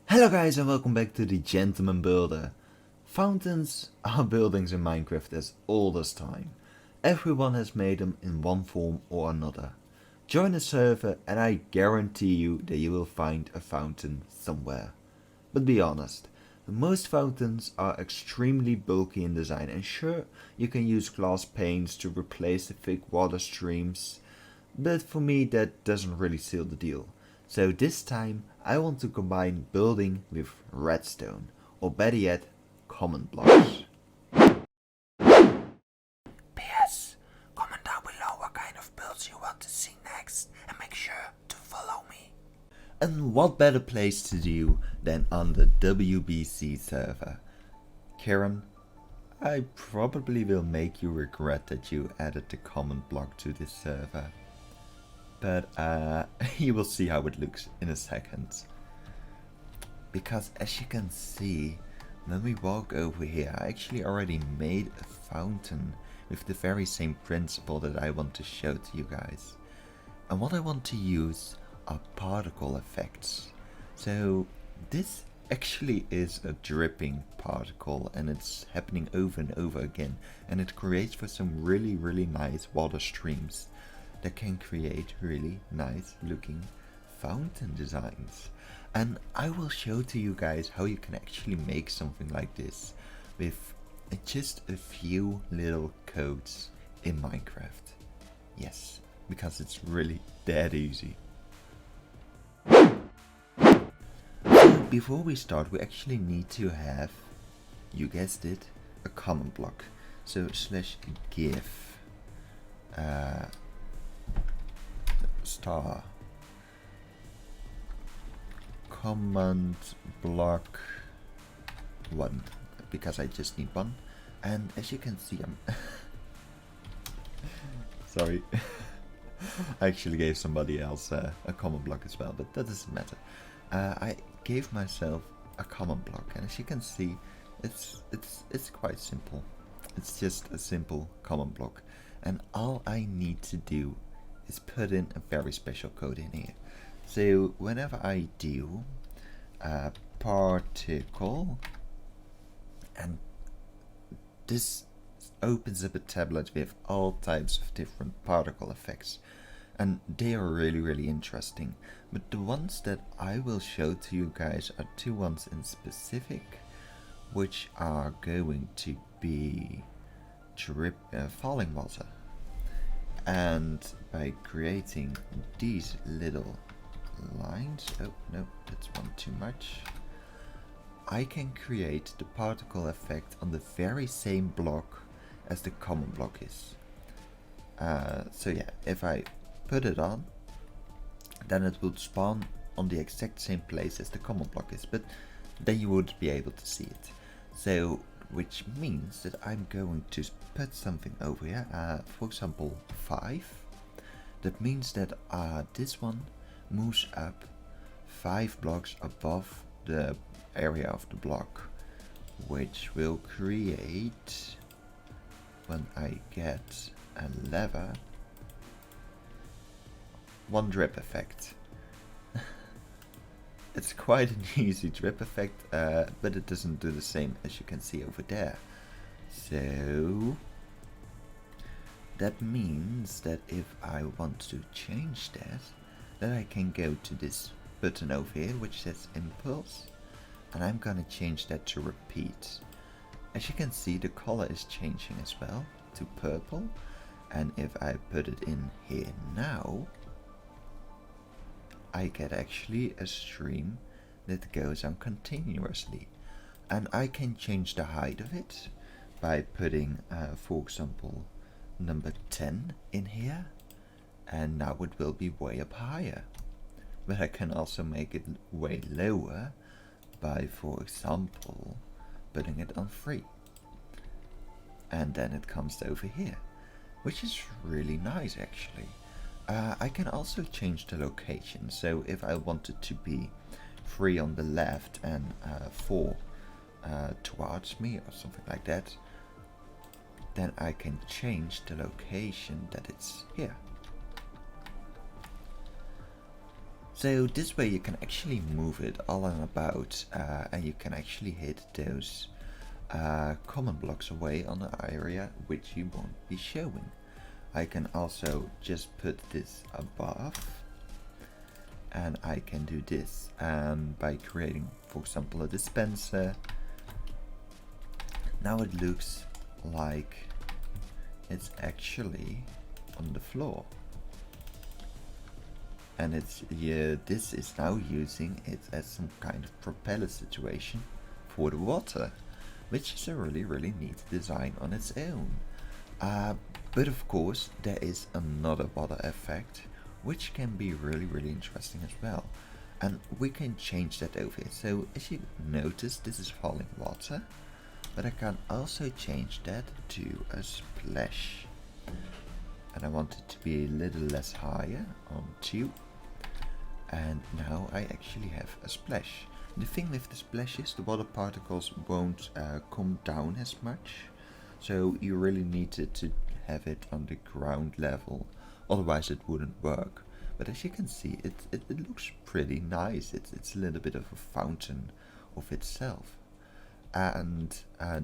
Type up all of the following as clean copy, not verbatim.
Hello guys and welcome back to the Gentleman Builder. Fountains are buildings in Minecraft as old as time. Everyone has made them in one form or another. Join a server and I guarantee you that you will find a fountain somewhere. But be honest, most fountains are extremely bulky in design, and sure, you can use glass panes to replace the thick water streams, but for me that doesn't really seal the deal. So this time I want to combine building with redstone, or better yet, common blocks. PS, comment down below what kind of builds you want to see next and make sure to follow me. And what better place to do than on the WBC server? Karen, I probably will make you regret that you added the common block to this server. But you will see how it looks in a second. Because as you can see, when we walk over here, I actually already made a fountain with the very same principle that I want to show to you guys. And what I want to use are particle effects. So this actually is a dripping particle and it's happening over and over again, and it creates for some really nice water streams that can create really nice looking fountain designs. And I will show to you guys how you can actually make something like this with just a few little codes in Minecraft. Yes, because it's really that easy. Before we start, we actually need to have, you guessed it, a common block. So /give star command block 1, because I just need one. And as you can see, I'm sorry, I actually gave somebody else a common block as well, but that doesn't matter. I gave myself a common block, and as you can see, it's quite simple. It's just a simple common block, and all I need to do is put in a very special code in here. So whenever I do a particle, and this opens up a tablet with all types of different particle effects, and they are really interesting. But the ones that I will show to you guys are two ones in specific, which are going to be falling water. And by creating these little lines, oh no, that's one too much, I can create the particle effect on the very same block as the common block is. So yeah, if I put it on, then it would spawn on the exact same place as the common block is, but then you would be able to see it. So which means that I'm going to put something over here, for example 5. That means that this one moves up 5 blocks above the area of the block, which will create, when I get a lever, one drip effect. It's quite an easy drip effect, but it doesn't do the same as you can see over there. So that means that if I want to change that, then I can go to this button over here which says impulse, and I'm gonna change that to repeat. As you can see, the color is changing as well to purple, and if I put it in here now, I get actually a stream that goes on continuously, and I can change the height of it by putting for example number 10 in here, and now it will be way up higher. But I can also make it way lower by, for example, putting it on 3, and then it comes over here, which is really nice actually. I can also change the location, so if I wanted to be 3 on the left and 4 towards me or something like that, then I can change the location that it's here. So this way you can actually move it all and about, and you can actually hit those common blocks away on the area which you won't be showing. I can also just put this above, and I can do this, and by creating, for example, a dispenser, now it looks like it's actually on the floor. And it's this is now using it as some kind of propeller situation for the water, which is a really neat design on its own. But of course there is another water effect which can be really interesting as well, and we can change that over here. So as you notice, this is falling water, but I can also change that to a splash, and I want it to be a little less higher on 2. And now I actually have a splash. The thing with the splash is the water particles won't come down as much, so you really need it to have it on the ground level, otherwise it wouldn't work. But as you can see, it looks pretty nice. It's a little bit of a fountain of itself. And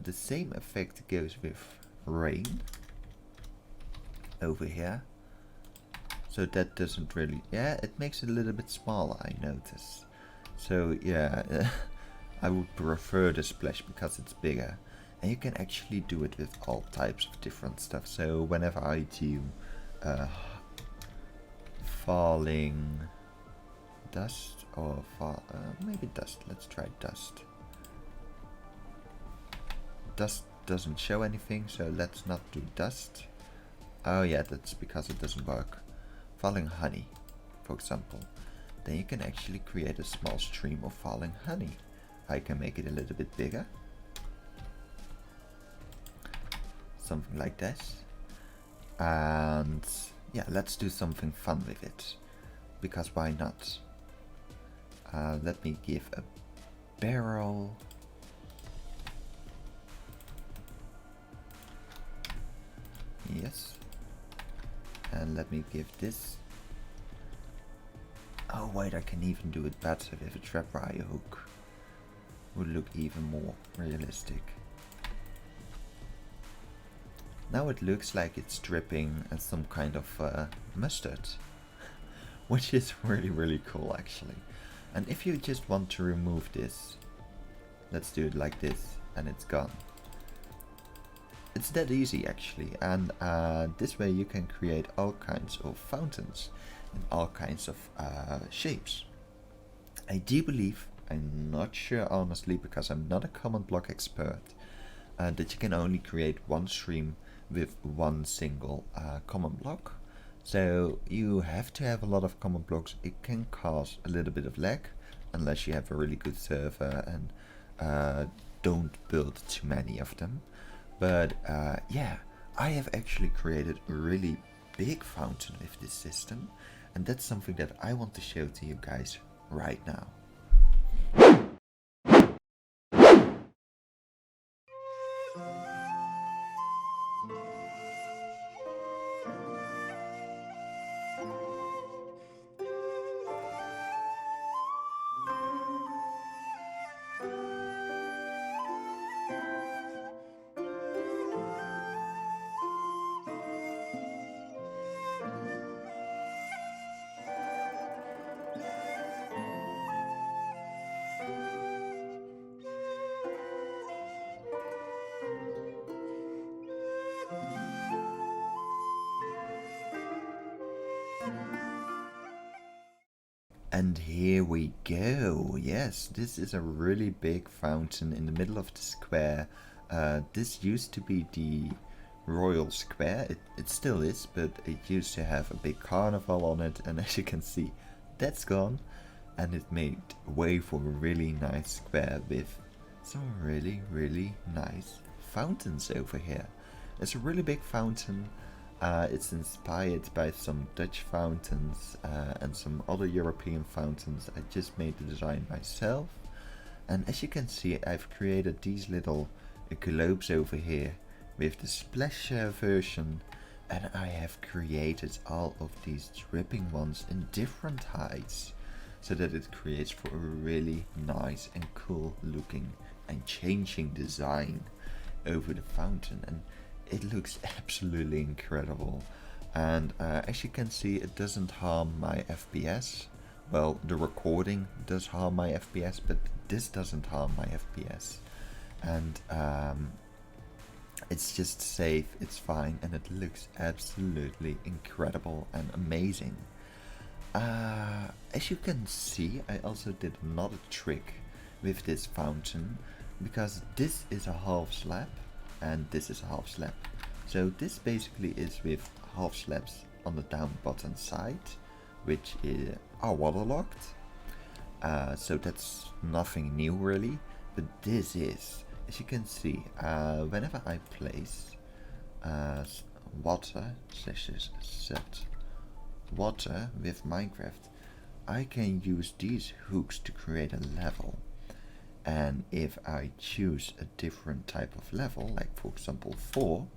the same effect goes with rain over here. So that doesn't really, yeah, it makes it a little bit smaller, I notice. So yeah, I would prefer the splash because it's bigger. And you can actually do it with all types of different stuff. So whenever I do falling dust, or maybe dust, let's try dust. Dust doesn't show anything, so let's not do dust. Oh yeah, that's because it doesn't work. Falling honey, for example, then you can actually create a small stream of falling honey. I can make it a little bit bigger, something like this, and yeah, let's do something fun with it, because why not? Let me give a barrel, yes, and let me give this, oh wait, I can even do it better with a trapwire hook, would look even more realistic. Now it looks like it's dripping some kind of mustard, which is really cool actually. And if you just want to remove this, let's do it like this, and it's gone. It's that easy actually, and this way you can create all kinds of fountains in all kinds of shapes. I do believe, I'm not sure honestly because I'm not a common block expert, that you can only create one stream with one single common block. So you have to have a lot of common blocks. It can cause a little bit of lag unless you have a really good server and don't build too many of them. But yeah, I have actually created a really big fountain with this system, and that's something that I want to show to you guys right now. And here we go. Yes, this is a really big fountain in the middle of the square. This used to be the Royal Square. It still is, but it used to have a big carnival on it, and as you can see, that's gone. And it made way for a really nice square with some really nice fountains over here. It's a really big fountain. It's inspired by some Dutch fountains and some other European fountains. I just made the design myself, and as you can see, I've created these little globes over here with the splash version, and I have created all of these dripping ones in different heights. so that it creates for a really nice and cool looking and changing design over the fountain, and it looks absolutely incredible. And as you can see, it doesn't harm my FPS. Well, the recording does harm my FPS, but this doesn't harm my FPS. And it's just safe, it's fine, and it looks absolutely incredible and amazing. As you can see, I also did another trick with this fountain, because this is a half slab and this is a half slab. So this basically is with half slabs on the down bottom side, which are waterlogged. So that's nothing new really, but this is, as you can see, whenever I place water set water with Minecraft, I can use these hooks to create a level. And if I choose a different type of level, like for example 4,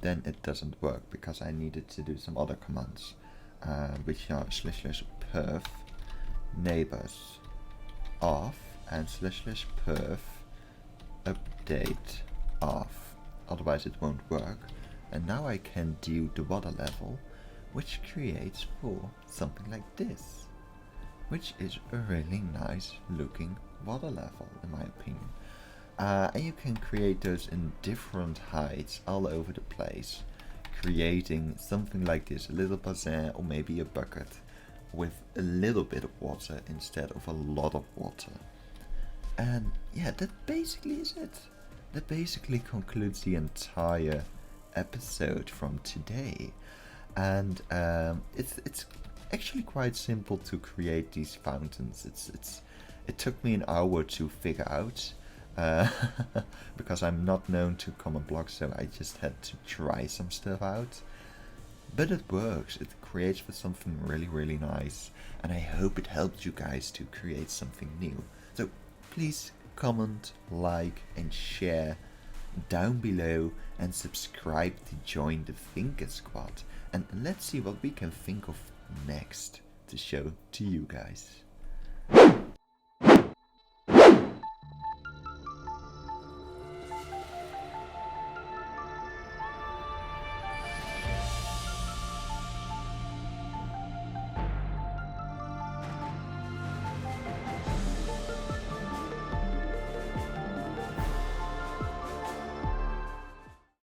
then it doesn't work, because I needed to do some other commands, which are /perf neighbors off and /perf update off, otherwise it won't work. And now I can do the water level, which creates for something like this, which is a really nice looking water level in my opinion. And you can create those in different heights all over the place, creating something like this, a little basin or maybe a bucket with a little bit of water instead of a lot of water. And yeah, that basically is it. That basically concludes the entire episode from today. And it's actually quite simple to create these fountains. It took me an hour to figure out, because I'm not known to comment blocks, so I just had to try some stuff out. But it works, it creates for something really nice, and I hope it helped you guys to create something new. So please comment, like and share down below, and subscribe to join the Thinker Squad, and let's see what we can think of next to show to you guys.